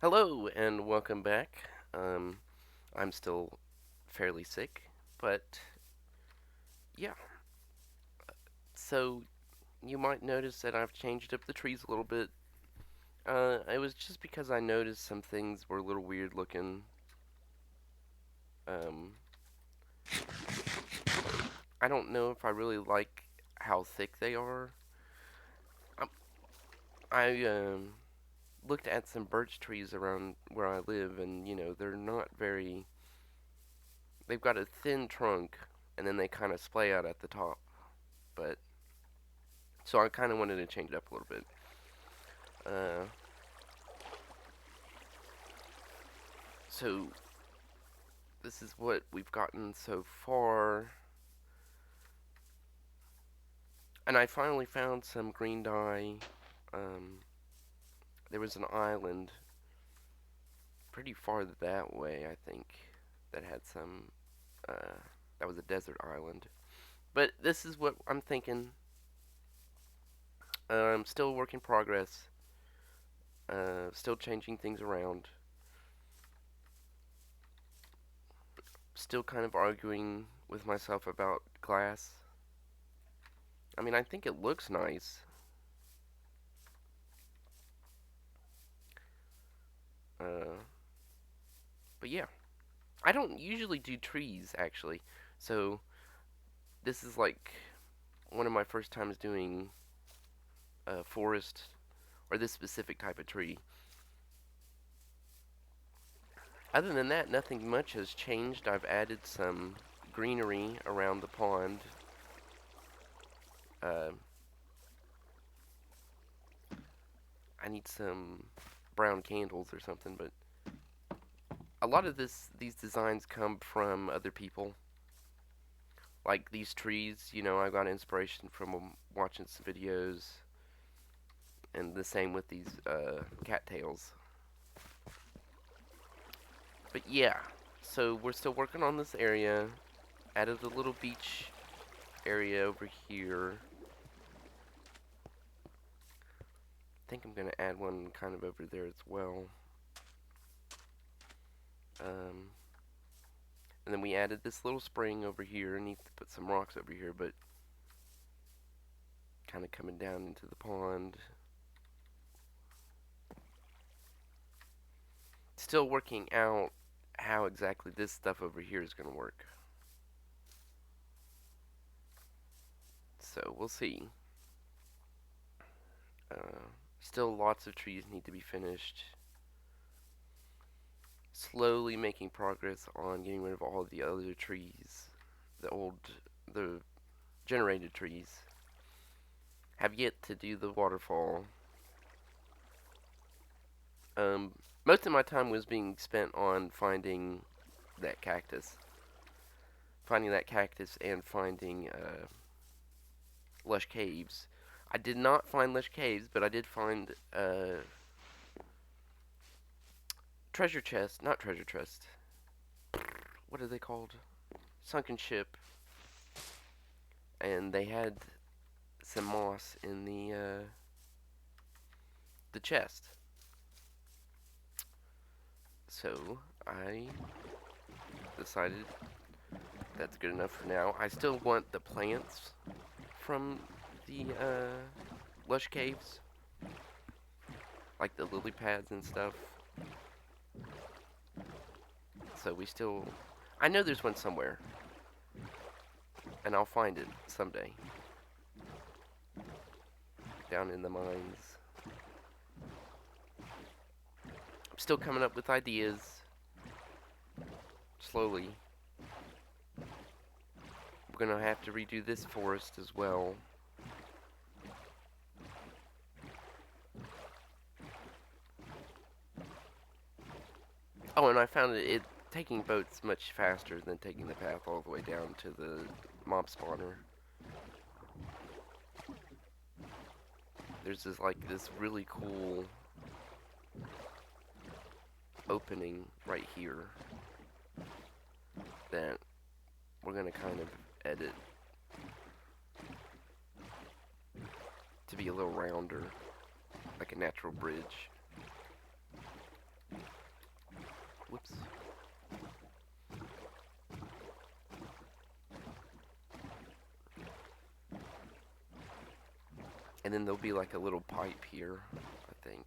Hello and welcome back. I'm still fairly sick, but yeah. So you might notice that I've changed up the trees a little bit. It was just because I noticed some things were a little weird looking. Um, I don't know if I really like how thick they are. Um, I looked at some birch trees around where I live, and they're not very. They've got a thin trunk, and then they kind of splay out at the top. But so I kind of wanted to change it up a little bit. Uh, so this is what we've gotten so far. And I finally found some green dye. Um, there was an island pretty far that way, I think, that had some. Uh, that was a desert island. But this is what I'm thinking. I'm still a work in progress. Still changing things around. Still kind of arguing with myself about glass. I mean, I think it looks nice. Uh, but yeah, I don't usually do trees actually. So this is like one of my first times doing a forest or this specific type of tree. Other than that, nothing much has changed. I've added some greenery around the pond. Uh, I need some brown candles or something, but a lot of these designs come from other people. Like these trees, I got inspiration from watching some videos, and the same with these cattails. But yeah, so we're still working on this area. Added a little beach area over here. I think I'm gonna add one kind of over there as well. Um, and then we added this little spring over here. I need to put some rocks over here, but kind of coming down into the pond. Still working out how exactly this stuff over here is gonna work. So we'll see. Still lots of trees need to be finished. Slowly making progress on getting rid of all the other trees. The generated trees. Have yet to do the waterfall. Um, Most of my time was being spent on finding that cactus. Finding that cactus and finding lush caves. I did not find lush caves, but I did find treasure chest. Not treasure chest. What are they called? Sunken ship. And they had some moss in the chest. So I decided that's good enough for now. I still want the plants from the lush caves, like the lily pads and stuff. So we still, I know there's one somewhere, and I'll find it someday down in the mines. I'm still coming up with ideas slowly. We're gonna have to redo this forest as well. Oh, and I found it taking boats much faster than taking the path all the way down to the mob spawner. There's this really cool opening right here that we're gonna kind of edit to be a little rounder, like a natural bridge. And then there'll be like a little pipe here, I think.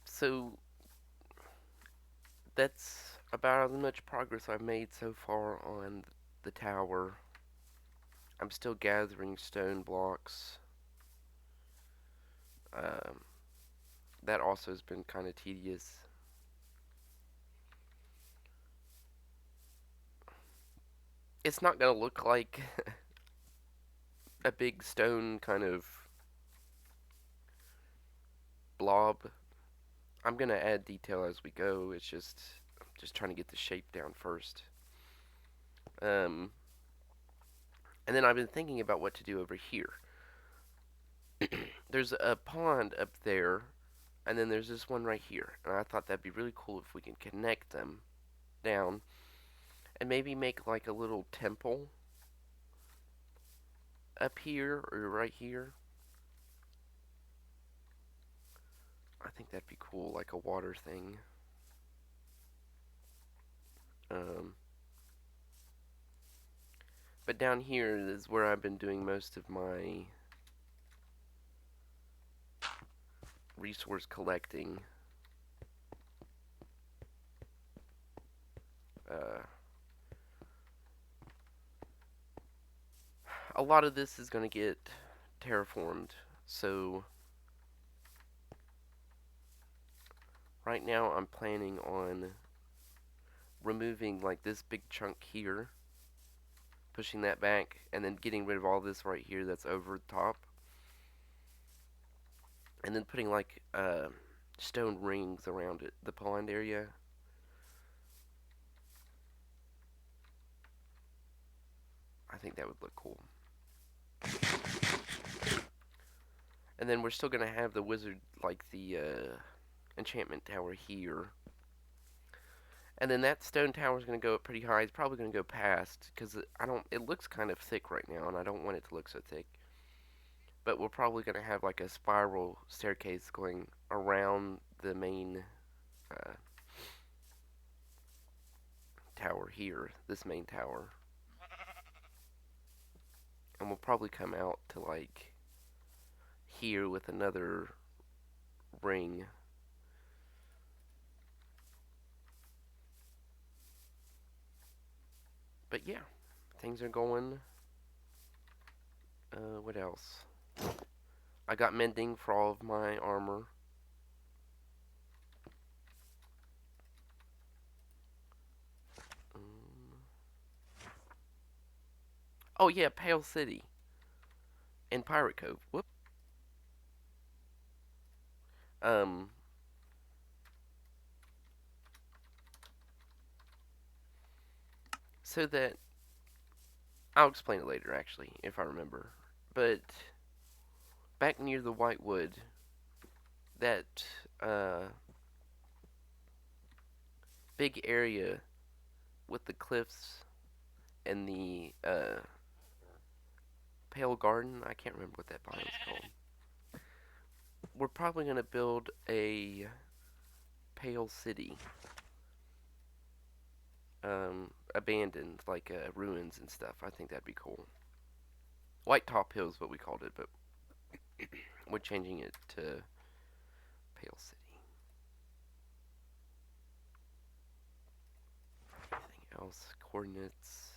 So that's about as much progress I've made so far on the tower. I'm still gathering stone blocks. Um, that also has been kind of tedious. It's not going to look like a big stone kind of blob. I'm going to add detail as we go. It's just trying to get the shape down first. Um, and then I've been thinking about what to do over here. There's a pond up there, and then there's this one right here. And I thought that'd be really cool if we can connect them down and maybe make like a little temple up here or right here. I think that'd be cool, like a water thing. Um, but down here is where I've been doing most of my resource collecting. Uh, a lot of this is going to get terraformed, so right now I'm planning on removing like this big chunk here, pushing that back, and then getting rid of all this right here that's over the top, and then putting like stone rings around it, the pond area. I think that would look cool. And then we're still gonna have the wizard, like the enchantment tower here. And then that stone tower is gonna go up pretty high. It's probably gonna go past because I don't. It looks kind of thick right now, and I don't want it to look so thick. But we're probably gonna have like a spiral staircase going around the main uh, tower here. This main tower, and we'll probably come out to like here with another ring. But yeah, things are going. What else? I got mending for all of my armor. Um, oh yeah, Pale City and Pirate Cove. Whoop. Um, so that I'll explain it later, actually, if I remember. But back near the Whitewood, that big area with the cliffs and the Pale Garden, I can't remember what that biome's called. We're probably gonna build a Pale City, abandoned, like ruins and stuff. I think that'd be cool. White Top Hill is what we called it, but we're changing it to Pale City. Anything else? Coordinates.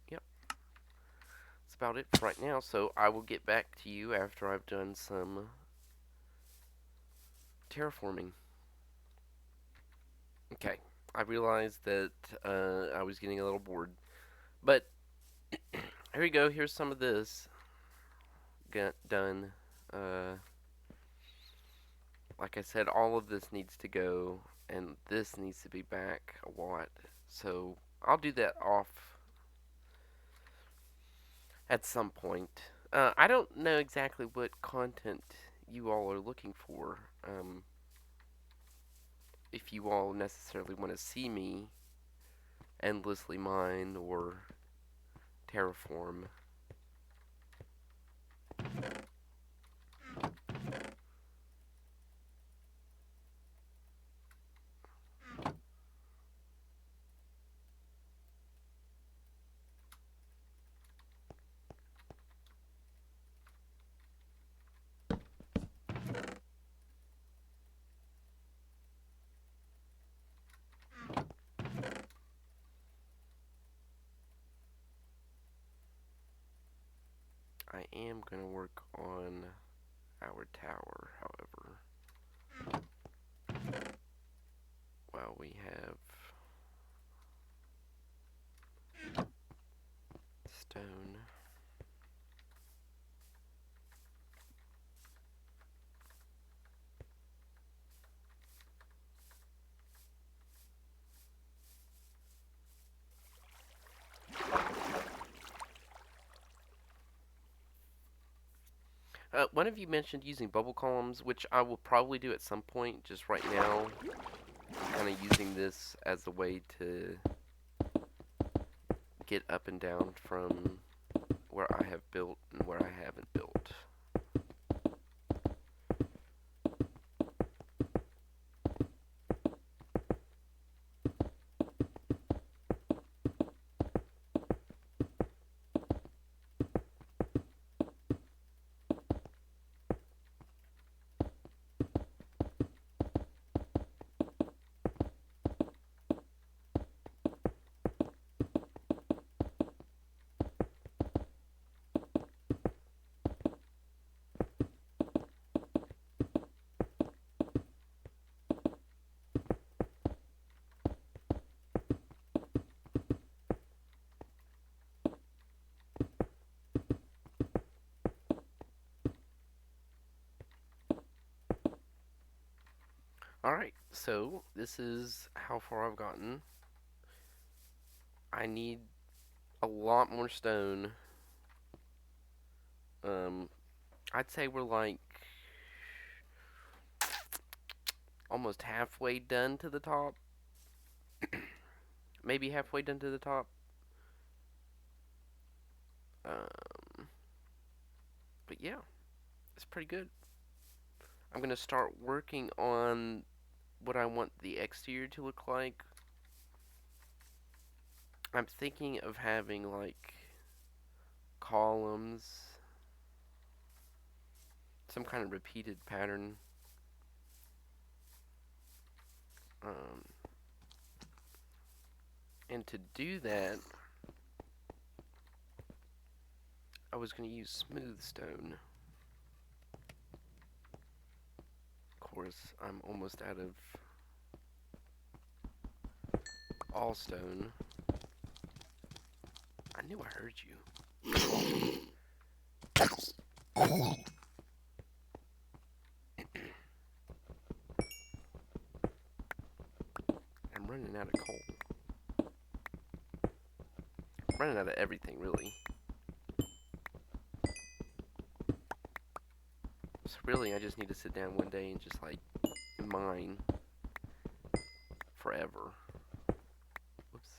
Yep, that's about it for right now. So I will get back to you after I've done some terraforming. Okay, I realized that I was getting a little bored, but here you go. Here's some of this got done. Uh, like I said, all of this needs to go, and this needs to be back a lot. So I'll do that off at some point. I don't know exactly what content you all are looking for. If you all necessarily want to see me endlessly mine or terraform. I am going to work on our tower, however, while we have stone. One of you mentioned using bubble columns, which I will probably do at some point. Just right now, I'm kind of using this as a way to get up and down from where I have built and where I haven't built. Alright, so this is how far I've gotten. I need a lot more stone. I'd say we're like almost halfway done to the top. Maybe halfway done to the top. But yeah, it's pretty good. I'm gonna start working on what I want the exterior to look like. I'm thinking of having like columns, some kind of repeated pattern. Um, and to do that, I was going to use smooth stone. Of course, I'm almost out of all stone. I knew I heard you. I'm running out of coal. I'm running out of everything, really. So really, I just need to sit down one day and just like mine forever. Whoops.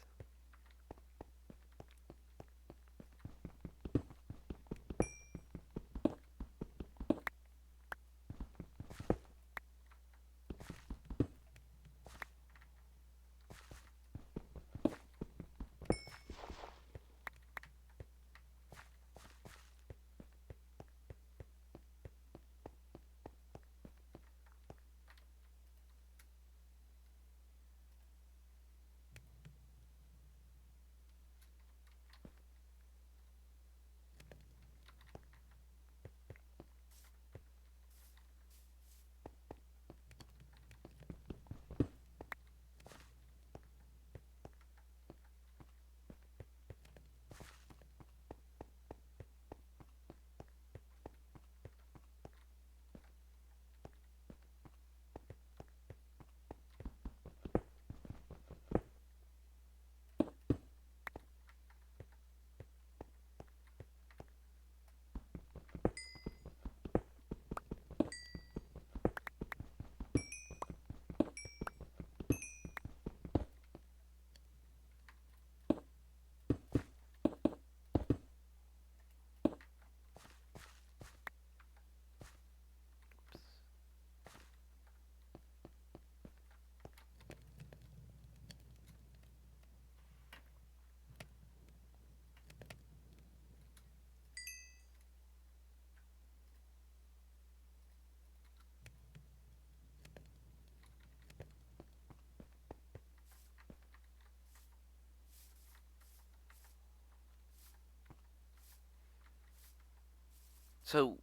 So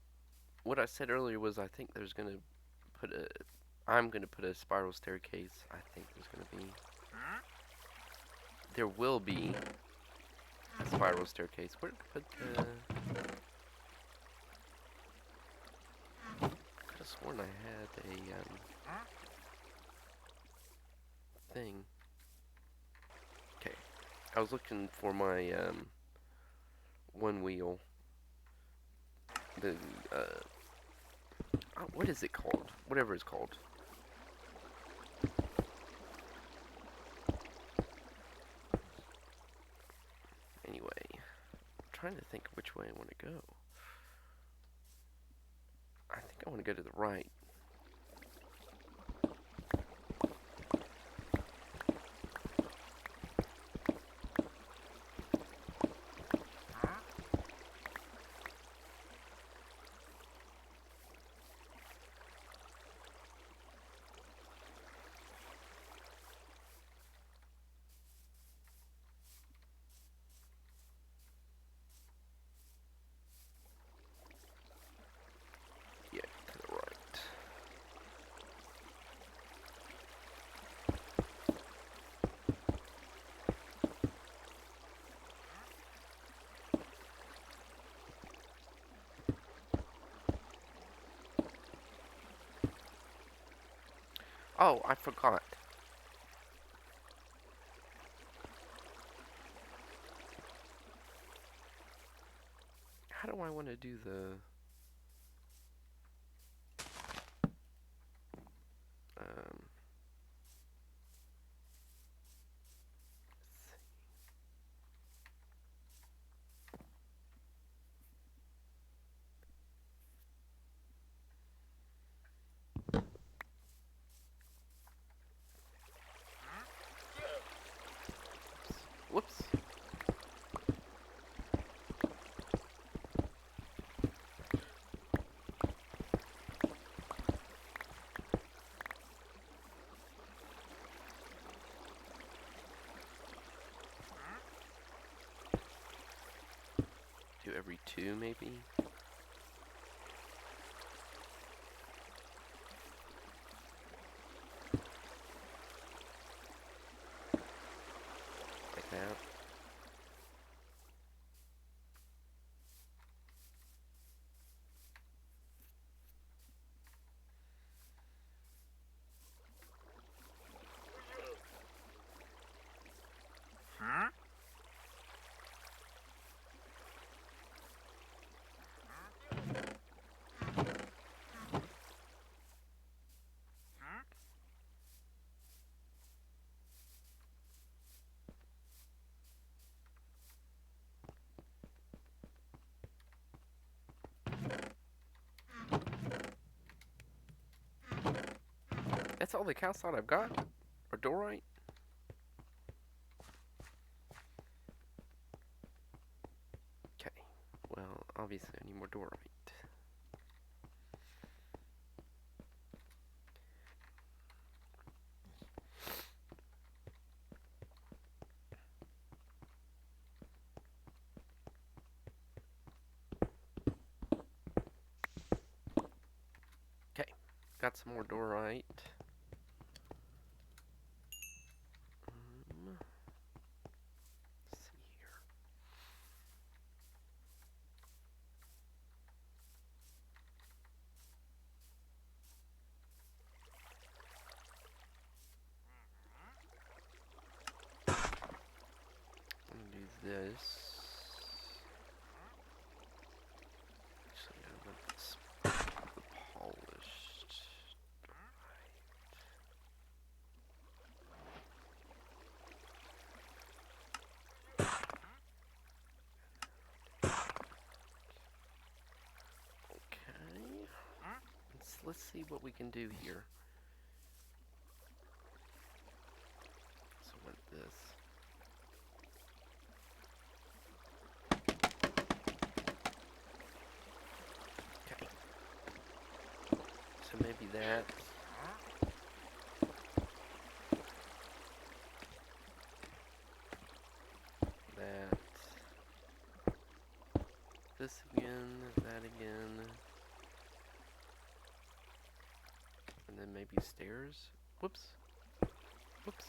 what I said earlier was I think there's gonna put a I'm gonna put a spiral staircase. I think there will be a spiral staircase. Where did I put the? Could have sworn I had a thing. Okay, I was looking for my one wheel. The what is it called? Whatever it's called. Anyway, I'm trying to think which way I want to go. I think I want to go to the right. Yeah, to the right. Oh, I forgot. How do I want to do the um whoops. Do every two maybe? Like that. That's all the calcite I've got? Or dorite? Okay. Well, obviously I need more dorite. Okay. Got some more dorite. Let's see here. I'm gonna do this. Actually, I want this polished. Okay. Let's see what we can do here. So what this? Okay. So maybe that. That. This again. That again. then maybe stairs. Whoops. Whoops.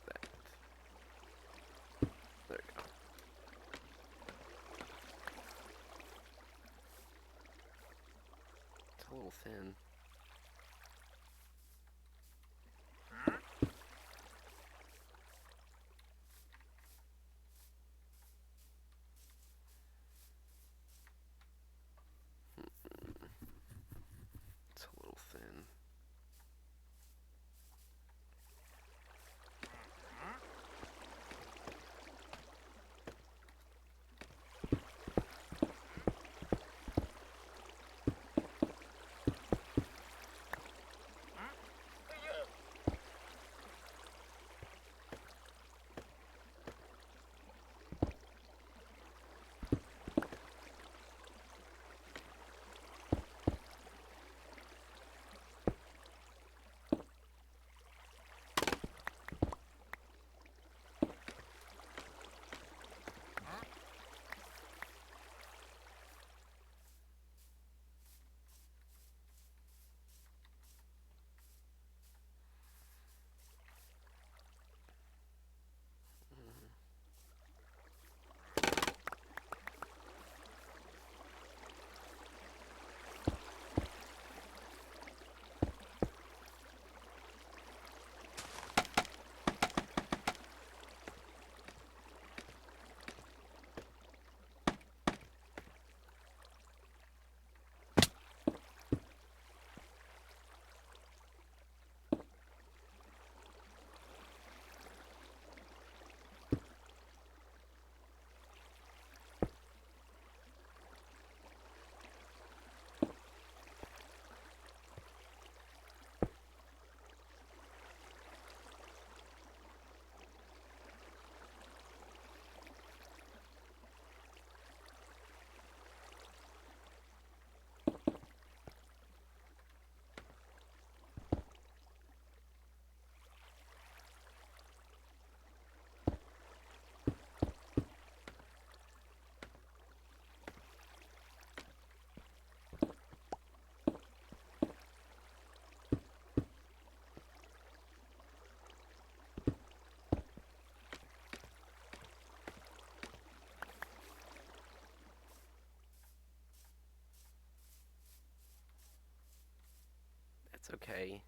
That. There we go. It's a little thin. It's a little thin. That's okay.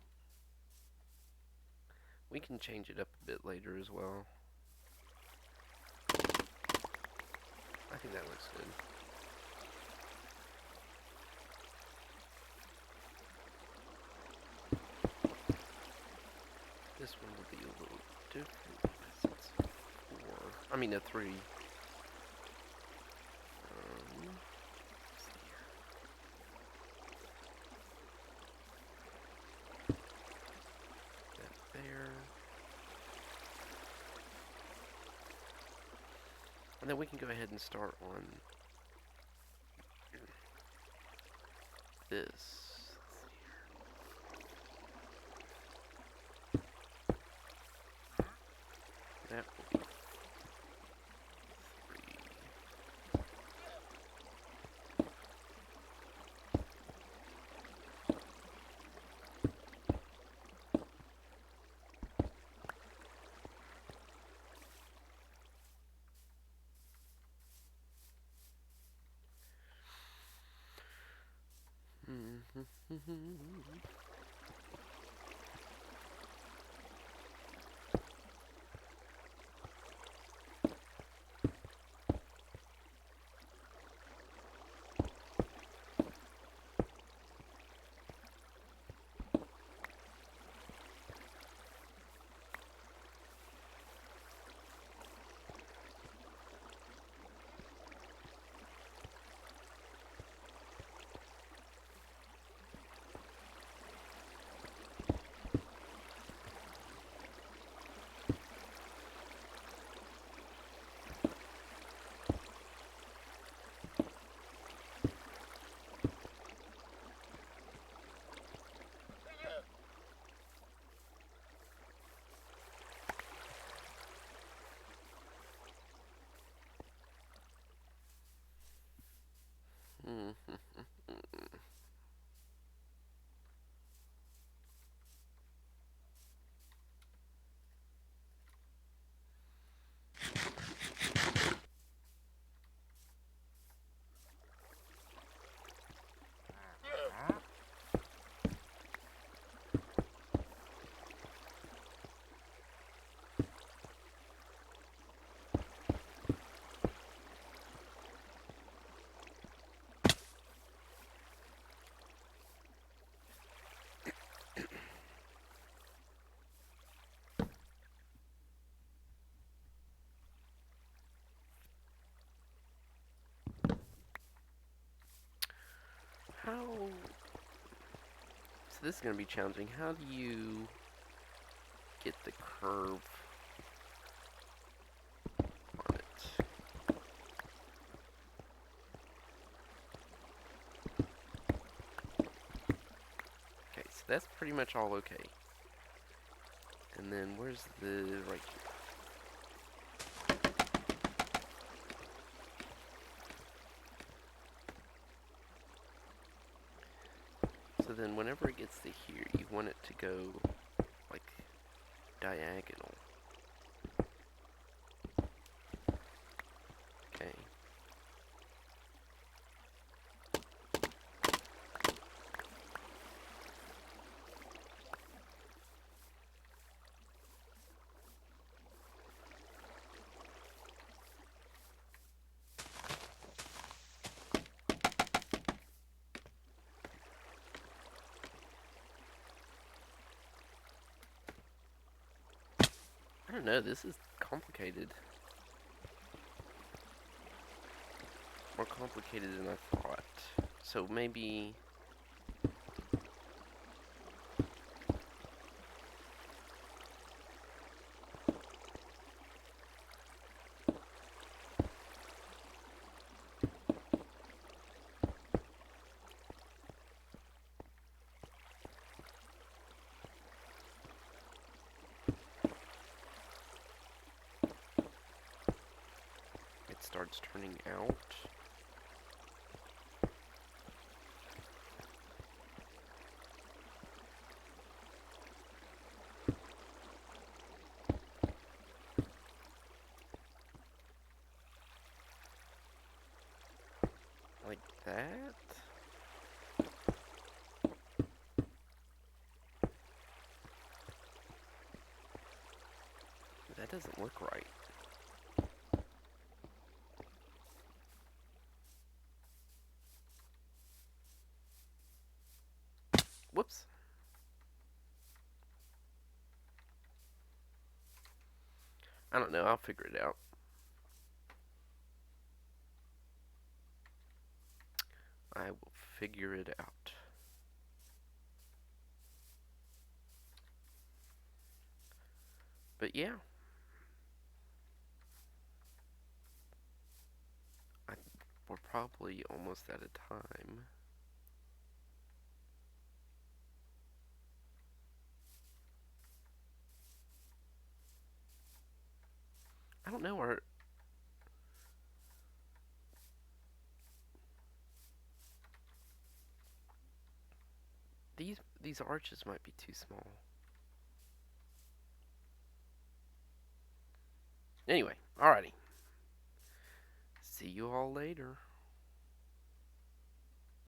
We can change it up a bit later as well. I think that looks good. This one will be a little different because it's a 4. I mean a 3. Let's see here. That there. And then we can go ahead and start on this. That will be 3. Mhm. How? So this is gonna be challenging. How do you get the curve on it? Okay, so that's pretty much all okay. And then where's the right here? So then whenever it gets to here, you want it to go like diagonal. Okay. I don't know, this is complicated. More complicated than I thought. So maybe... it starts turning out. Like that? That doesn't look right. Whoops. I don't know, I'll figure it out. I will figure it out. But yeah, I, we're probably almost out of time. I don't know, are these arches might be too small. Anyway, alrighty. See you all later.